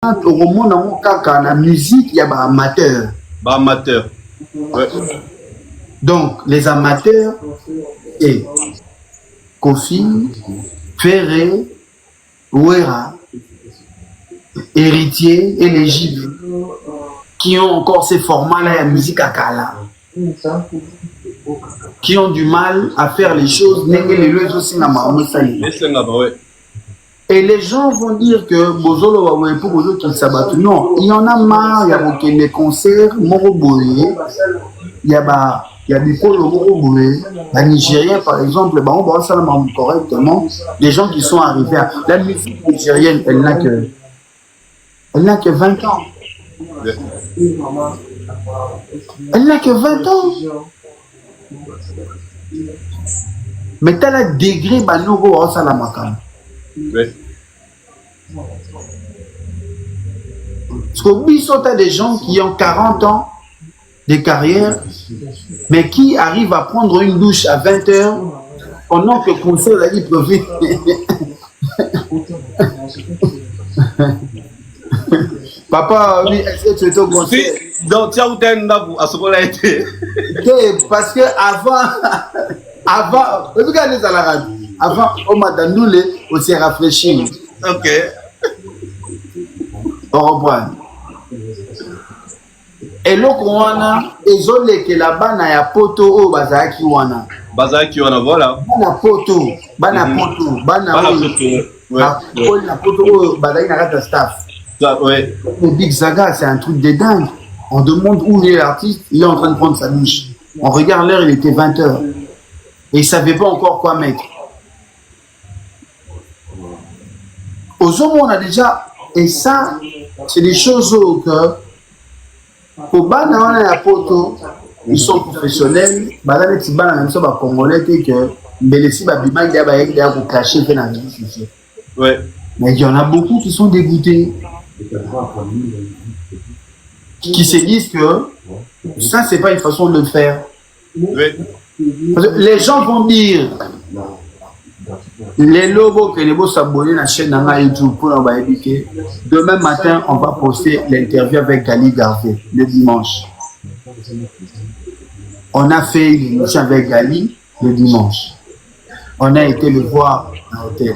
la musique, il y a des amateurs. Amateurs. Ouais. Donc, les amateurs et Kofi, Ferré, Ouera, Héritier et les Gilles qui ont encore ces formats-là, la musique à Kala, qui ont du mal à faire les choses. Et les gens vont dire que Bozolo va pour Bozolo qui s'abattent. Non, il y en a marre, il y a des concerts, Moroboye, il y a des Moroboye, la Nigérienne par exemple, on va ça correctement. Les gens qui sont arrivés à. La musique nigérienne, elle n'a que 20 ans. Elle n'a que 20 ans. Mais tu as le degré, Banogo, ça la makam. Oui. Parce qu'au Bissot, tu as des gens qui ont 40 ans de carrière, mais qui arrivent à prendre une douche à 20 h pendant que le conseil a dit profite. Papa, oui, est-ce que tu es au conseil? Donc, tu as eu à ce moment-là été. Parce que avant, regardez à la radio. Avant, on m'a donné aussi rafraîchir. Ok. On reprend. Et le Kouana, ils ont les que là-bas, il y a poto au Bazaki Wana. Bazaki Wana, voilà. Bana poto, bana poto, bana poto, Bazaki Narata staff. Ouais. Le Big Zaga, c'est un truc de dingue. On demande où est l'artiste, il est en train de prendre sa douche. On regarde l'heure, il était 20 h. Et il ne savait pas encore quoi mettre. Aux hommes, on a déjà. Et ça, c'est des choses que. Pour Bana, on a un poteau, ils sont professionnels. Bana, les Bana, ils sont congolais, que. Mais les Sibabima, il y a des cachés dans la vie. Ouais. Mais il y en a beaucoup qui sont dégoûtés. Qui se disent que ça, c'est pas une façon de le faire. Oui. Parce que les gens vont dire les logos que les beaux s'abonner à la chaîne de YouTube pour nous éduquer. Demain matin, on va poster l'interview avec Gali Garvey le dimanche. On a fait une émission avec Gali le dimanche. On a été le voir à l'hôtel.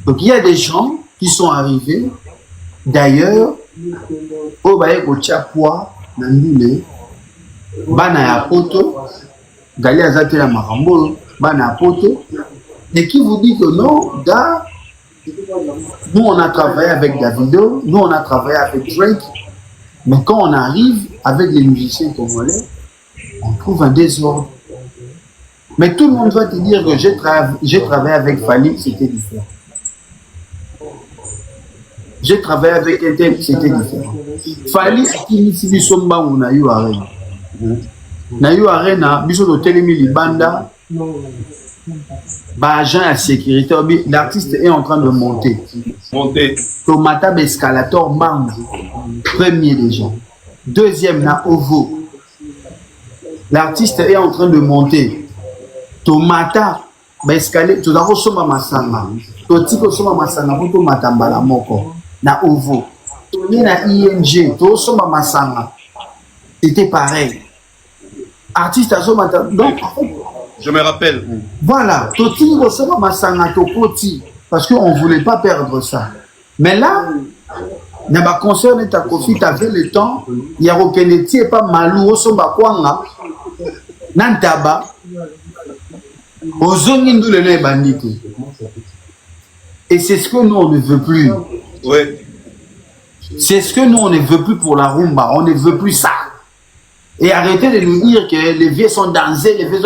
Donc il y a des gens qui sont arrivés. D'ailleurs, au Baye Kochapwa, Nandule, Bana ya Poto, Gali Azate la Marambolo, Bana Poto, et qui vous dit que non, gars, nous on a travaillé avec Davido, nous on a travaillé avec Drake, mais quand on arrive avec les musiciens congolais, on trouve un désordre. Mais tout le monde va te dire que j'ai travaillé avec Fali, c'était différent. J'ai travaillé avec un tel, c'était différent. Fali, qui s'est dit somba ou na yu arena. Na yu arena, biso de telemi libanda, ba agent à sécurité, l'artiste est en train de monter. Tomata escalator bang, premier déjà. Deuxième na ovo. L'artiste est en train de monter. Tomata escalator, tout d'abord somba masanga. Totiko somba masanga pour tomata mbala moko. Na ovo. Tourné na ING, to somba masanga. C'était pareil. Artiste à somba. Donc, je me rappelle. Voilà. Totiko somba masanga to poti. Parce qu'on ne voulait pas perdre ça. Mais là, il y a un concert de ta Kofi, tu avais le temps. Il y a aucun étier, pas malou, somba kwanga. Nantaba. Ozongindu le bandit. Et c'est ce que nous, on ne veut plus. Oui. C'est ce que nous, on ne veut plus pour la rumba. On ne veut plus ça. Et arrêtez de nous dire que les vieux sont dansés. Les vieux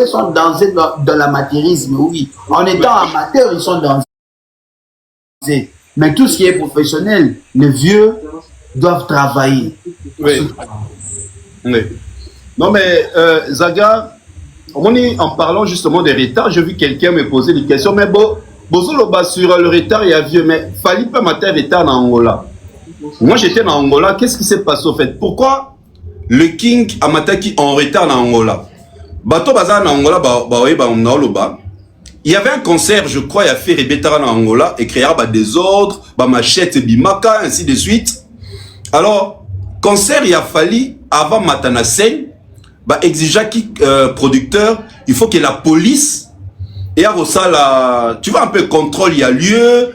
sont dansés dans l'amateurisme, oui. En étant amateurs, ils sont dansés. Mais tout ce qui est professionnel, les vieux doivent travailler. Oui. Oui. Non, mais Zaga, en parlant justement des retards, j'ai vu quelqu'un me poser des questions. Mais bon, sur le retard, il y a vieux, mais il fallait pas mater retard en Angola. Moi, j'étais en Angola. Qu'est-ce qui s'est passé au fait? Pourquoi le King a mataki en retard en Angola? Bato baza en Angola, Il y avait un concert, je crois, il y a fait Rebetara en Angola, et créé des désordres, machette, bimaka, ainsi de suite. Alors, concert, il a fallu, avant Matana Sen, exiger qui producteur, il faut que la police, et à ça, la, tu vois, un peu contrôle, il y a lieu,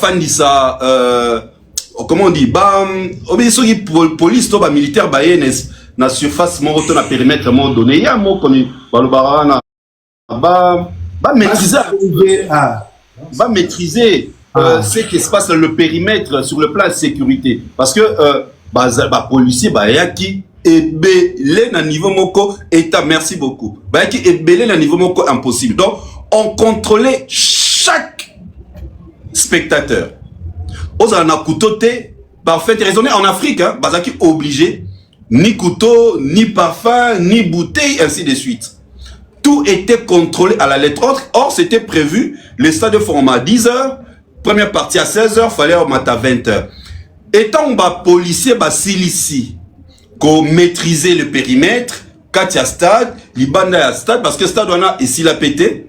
fan dit ça, comment on dit, police, militaire, na surface, mon retour, na périmètre, mon donné, il y a un mot qu'on est, maîtriser ce qui se passe dans le périmètre sur le plan de sécurité. Parce que policier, qui est belé na niveau moko état, merci beaucoup. Qui est belé na niveau moko impossible. Donc, on contrôlait chaque spectateur. Aux anakutote, parfait raisonner en Afrique, hein, qui obligé, ni couteau, ni parfum, ni bouteille, ainsi de suite. Tout était contrôlé à la lettre. Or, c'était prévu, le stade de format à 10h, première partie à 16h, fallait au matin à 20h. Étant policier, silici, qu'on maîtrisait le périmètre, quand il y a stade, l'ibanda y a stade, parce que stade on a ici la pété,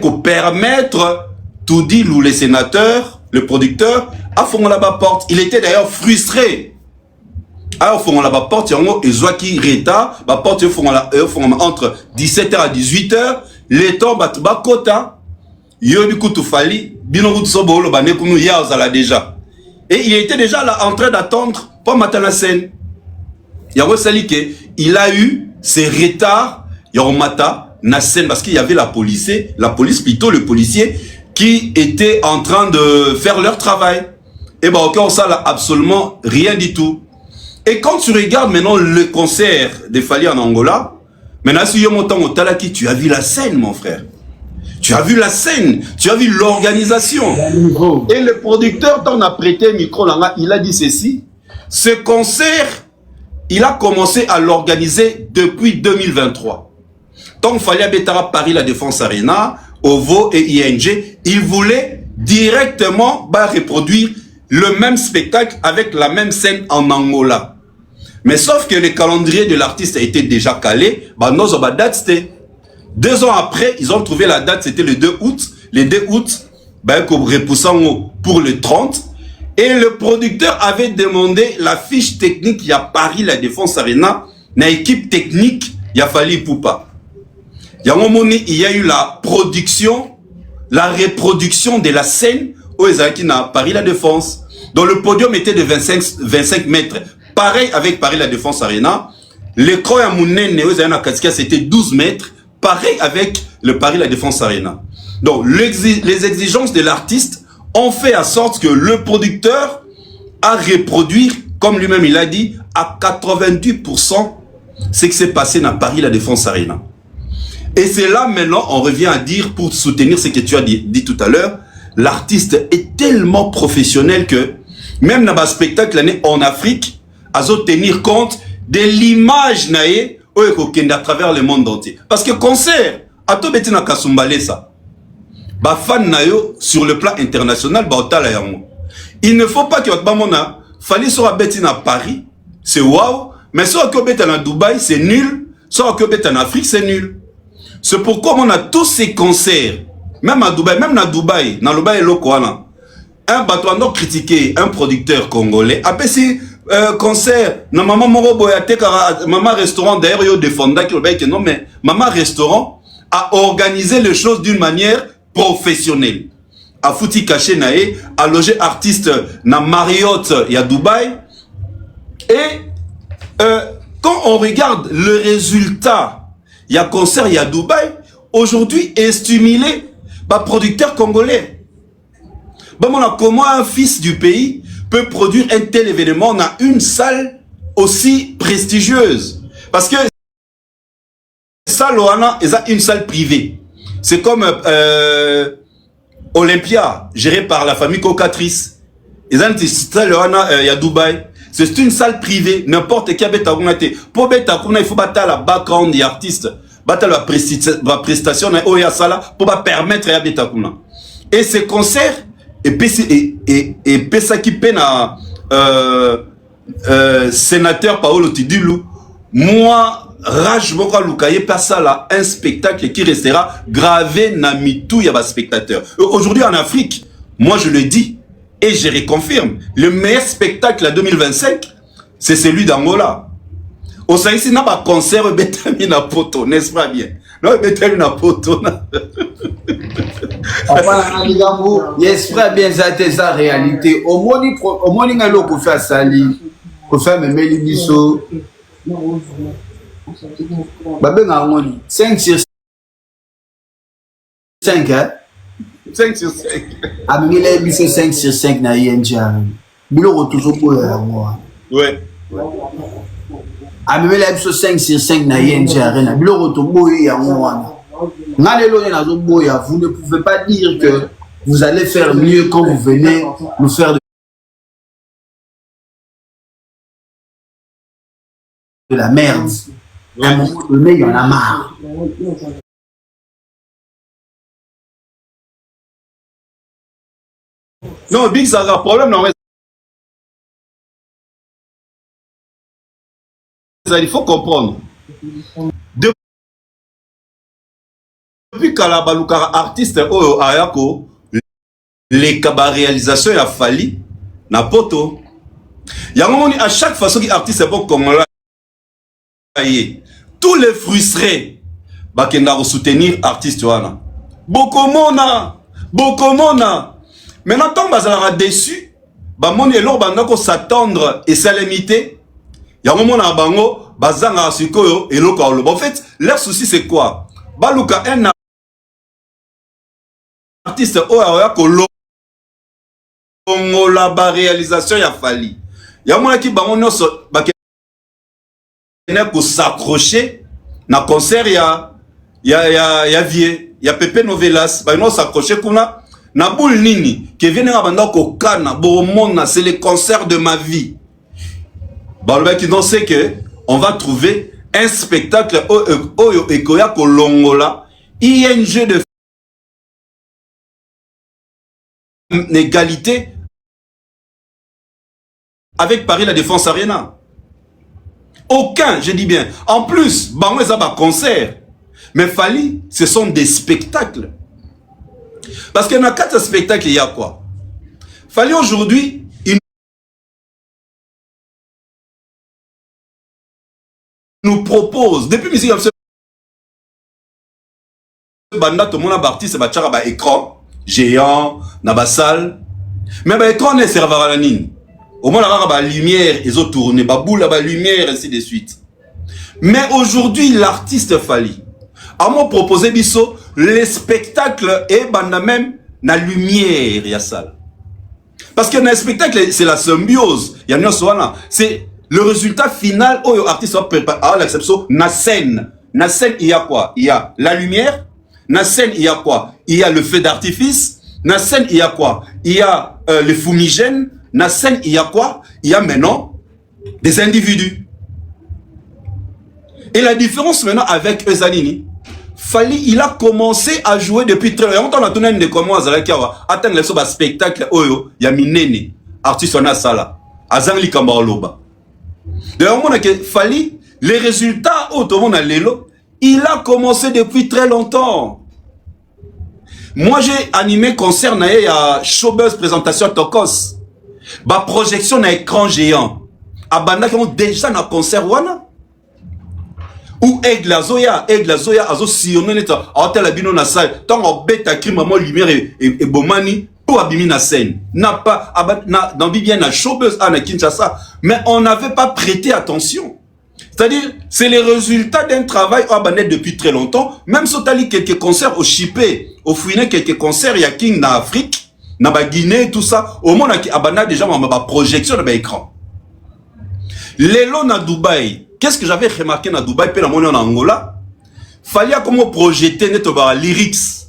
qu'on permettre tout dit, les sénateurs, le producteur, à fond là-bas porte. Il était d'ailleurs frustré. Alors, font la porte, et Zoaki Reta, porte entre 17h à 18h, les temps battent kota, yobi kutufali, binogut sobolo, banekunu yaozala déjà. Et il était déjà là en train d'attendre pour Matana Sen. Il a eu ses retards, Yoromata, Nasen, parce qu'il y avait la police plutôt le policier, qui était en train de faire leur travail. Et encore ça, là, absolument rien du tout. Et quand tu regardes maintenant le concert de Fally en Angola, maintenant si tu as vu la scène, mon frère. Tu as vu la scène, tu as vu l'organisation. Et le producteur t'en a prêté micro, il a dit ceci. Ce concert, il a commencé à l'organiser depuis 2023. Tant Fally Abetara Paris La Défense Arena, OVO et ING, il voulait directement reproduire le même spectacle avec la même scène en Angola. Mais sauf que le calendrier de l'artiste a été déjà calé, date c'était 2 ans après, ils ont trouvé la date, c'était le 2 août. Le 2 août, repoussant pour le 30. Et le producteur avait demandé la fiche technique, il y a Paris La Défense Arena, na équipe technique, il y a Fally Ipupa. Il y a eu la production, la reproduction de la scène où ils avaient na Paris La Défense. Donc le podium était de 25 mètres. Pareil avec Paris La Défense Arena. L'écran à Mounene, c'était 12 mètres. Pareil avec le Paris La Défense Arena. Donc les exigences de l'artiste ont fait en sorte que le producteur a reproduit, comme lui-même il a dit, à 88% ce qui s'est passé dans Paris La Défense Arena. Et c'est là maintenant, on revient à dire, pour soutenir ce que tu as dit tout à l'heure, l'artiste est tellement professionnel que même dans un spectacle en Afrique, à tenir compte de l'image naé à travers le monde entier. Parce que concert, à tout betina kasumbale ça, fan nayo sur le plan international, il ne faut pas que Bamona Fally soit betina Paris, c'est waouh, mais soit que betina Dubaï, c'est nul, soit que betina Afrique, c'est nul. C'est pourquoi on a tous ces concerts, même à Dubaï, même dans Dubaï, dans le Dubaï Lokoana. Un bateau a critiqué un producteur congolais. Après, si concert, na maman Moroboyate, maman restaurant, d'ailleurs, il y a des fonds qui non, mais maman restaurant a organisé les choses d'une manière professionnelle. A fouti caché naé, a logé artiste na Marriott, il y a Dubaï. Et quand on regarde le résultat, il y a concert, il y a Dubaï, aujourd'hui est stimulé par producteur congolais. Comment un fils du pays peut produire un tel événement dans une salle aussi prestigieuse? Parce que salle Loana est une salle privée. C'est comme Olympia, gérée par la famille Cocatrice. Il y a Dubaï. C'est une salle privée. N'importe qui a bêta. Pour bêta, il faut battre la background des artistes. Battre la prestation pour permettre à bêta. Et ces concerts, et pesa qui peine à sénateur Paolo Tidulu, moi rage moko lukaye pas ça là, un spectacle qui restera gravé na mitou ya ba spectateur. Aujourd'hui en Afrique, moi je le dis et je reconfirme, le meilleur spectacle à 2025, c'est celui d'Angola. Au sein ici n'a pas concert betami na poto, n'est-ce pas bien? Non, betami na poto. Yes, frère, bien ça c'est sa réalité. Au moins il y a l'eau pour faire sali, pour faire même les bisous. Babé n'a 5 sur 5 hein? 5 sur 5. A mille bisous 5 sur 5 na yenja. Bilo toujours pour moi. Ouais. A mille bisous 5 sur 5 na yenja. Bilo toujours ya moi. Vous ne pouvez pas dire que vous allez faire mieux quand vous venez nous faire de la merde. À un moment donné, il y en a marre. Non, Big, ça a un problème. Non, il faut comprendre. Depuis Kalabalukara artiste Oyo Ayako, les réalisations il a fallu na poto. Il y a un moment à chaque façon qui artiste est bon comme là, tous les frustrés, bah qui n'a soutenir artiste wana. Bokomona. Maintenant tant bazala déçu, bah mon elo bandako s'attendre et s'alimiter. Il y a un moment à bango bazanga sikoyo et loko oloba. En fait, leur souci c'est quoi? Baluka un artiste oya kolo la ba réalisation ya fali. Ya mona ki bango nyonso ba kene ko s'accrocher na concert ya vie ya Pepe Novelas ba no s'accrocher kuna na boule nini qui vient na banda ko kana bo mona c'est le concert de ma vie. Ba le qui non c'est que on va trouver un spectacle oyo ekoya ko longola ING de égalité avec Paris la Défense Arena. Aucun, je dis bien. En plus, bango ça va concert. Mais Fali, ce sont des spectacles. Parce qu'il y a 4 spectacles, il y a quoi? Fali aujourd'hui, il nous propose, depuis musique comme ça, banda tout le monde a parti, c'est un écran géant, na salle. Mais l'écran ne servira à la nine. Au moins, la lumière, ils ont tourné, la boule, la lumière, ainsi de suite. Mais aujourd'hui, l'artiste Fali a moi proposé biso les spectacles et banda même la lumière, il y a ça. Parce que dans les spectacles, c'est la symbiose. Il y a c'est le résultat final où l'artiste va préparer à l'exception. Na scène, il y a quoi? Il y a la lumière. Na scène, il y a quoi? Il y a le feu d'artifice. Na scène, il y a quoi? Il y a les fumigènes. Na scène, il y a quoi? Il y a maintenant des individus. Et la différence maintenant avec Ezanini, Fali, il a commencé à jouer depuis très longtemps. On a tourné de comment Azalakiawa atteindre le spectacle Oyo, il y a Minene, artiste on a sala, Azangli Kambaoloba. D'ailleurs, on a que Fali, les résultats au tout le monde a l'élo, il a commencé depuis très longtemps. Moi, j'ai animé concert à Showbuzz présentation Tokos. Ba projection na écran géant. Abanda qui ont déjà na concert wana. Ou Aigle Azoya azo sillonné neta hôtel abino na salle. Tant on bête crime maman lumière et bomani pour abîmer na scène. N'a pas dans bien na Showbuzz à na Kinshasa, mais on n'avait pas prêté attention. C'est-à-dire, c'est les résultats d'un travail abandonné depuis très longtemps. Même si on a quelques concerts au Chipé, au Fouiné, quelques concerts, il y a King na Afrique, na Guinée, tout ça. Au monde, il y a abandonné déjà ma projection de l'écran. L'élo na Dubaï, qu'est-ce que j'avais remarqué na Dubaï, puis en Angola? Fallait comment projeter net lyrics.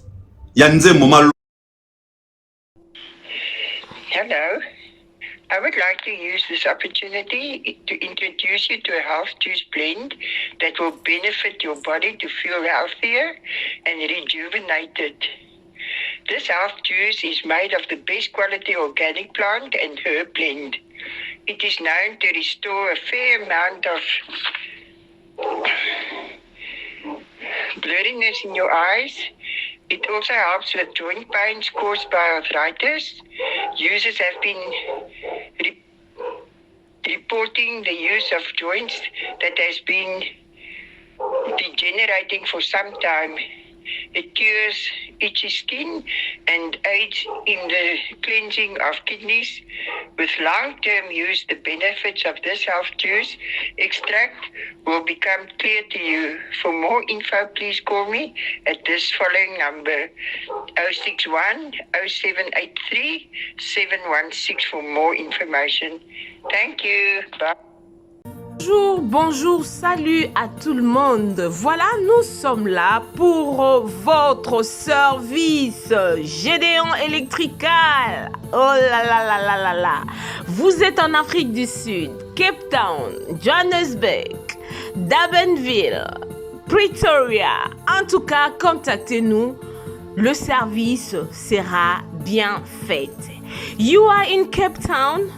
Il y a un moment. Hello. I would like to use this opportunity to introduce you to a health juice blend that will benefit your body to feel healthier and rejuvenated. This health juice is made of the best quality organic plant and herb blend. It is known to restore a fair amount of blurriness in your eyes. It also helps with joint pains caused by arthritis. Users have been reporting the use of joints that has been degenerating for some time. It cures itchy skin and aids in the cleansing of kidneys. With long-term use, the benefits of this health juice extract will become clear to you. For more info, please call me at this following number, 061 0783 716 for more information. Thank you. Bye. Bonjour, bonjour, salut à tout le monde. Voilà, nous sommes là pour votre service Gédéon Electrical. Oh là là là là là là. Vous êtes en Afrique du Sud, Cape Town, Johannesburg, Durbanville, Pretoria. En tout cas, contactez-nous. Le service sera bien fait. You are in Cape Town.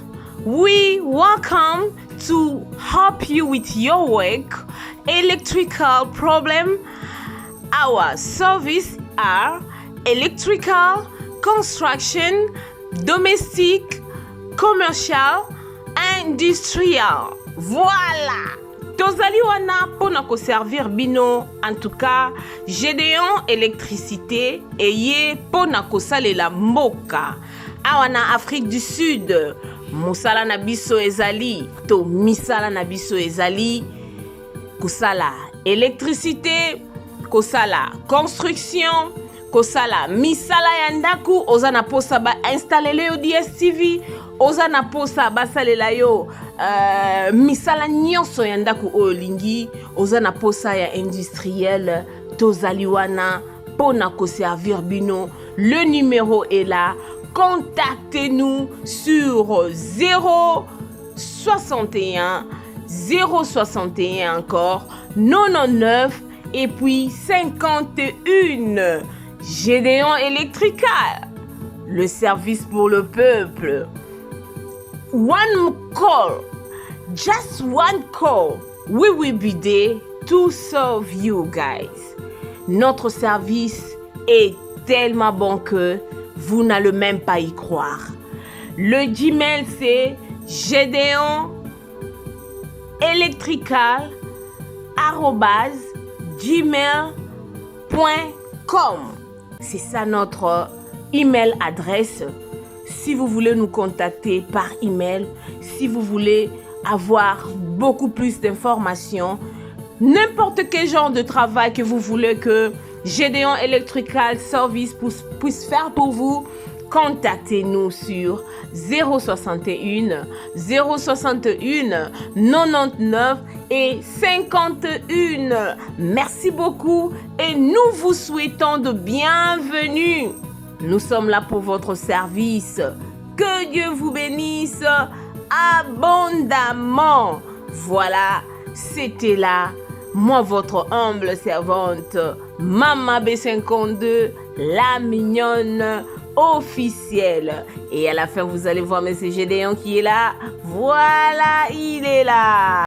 We welcome to help you with your work, electrical problem. Our service are electrical, construction, domestic, commercial, industrial. Voilà. Tozali wana pona ko servir bino, en tout cas, Gédéon électricité eye pona ko salela mboka. Awana Afrique du Sud. Mosala na biso ezali to misala na biso ezali kosala électricité, kosala construction, kosala misala ya ndaku, oza na posa ba installer yo DSTV, oza na posa ba salela yo misala nyonso ya ndaku oyo lingi, oza na posa ya industriel, tozali wana pona ko servir bino. Le numéro est là. Contactez-nous sur 061 061 encore 99 et puis 51. Gédéon Electrical, le service pour le peuple. One call, just one call, we will be there to serve you guys. Notre service est tellement bon que vous n'allez même pas y croire. Le Gmail, c'est gédéon-electrical@gmail.com. C'est ça notre email adresse. Si vous voulez nous contacter par email, si vous voulez avoir beaucoup plus d'informations, n'importe quel genre de travail que vous voulez que Gédéon Electrical Service puisse faire pour vous, contactez-nous sur 061 061 99 et 51. Merci beaucoup et nous vous souhaitons de bienvenue. Nous sommes là pour votre service. Que Dieu vous bénisse abondamment. Voilà, c'était là. Moi, votre humble servante, Mama B52, la mignonne officielle. Et à la fin, vous allez voir M. Gédéon qui est là. Voilà, il est là.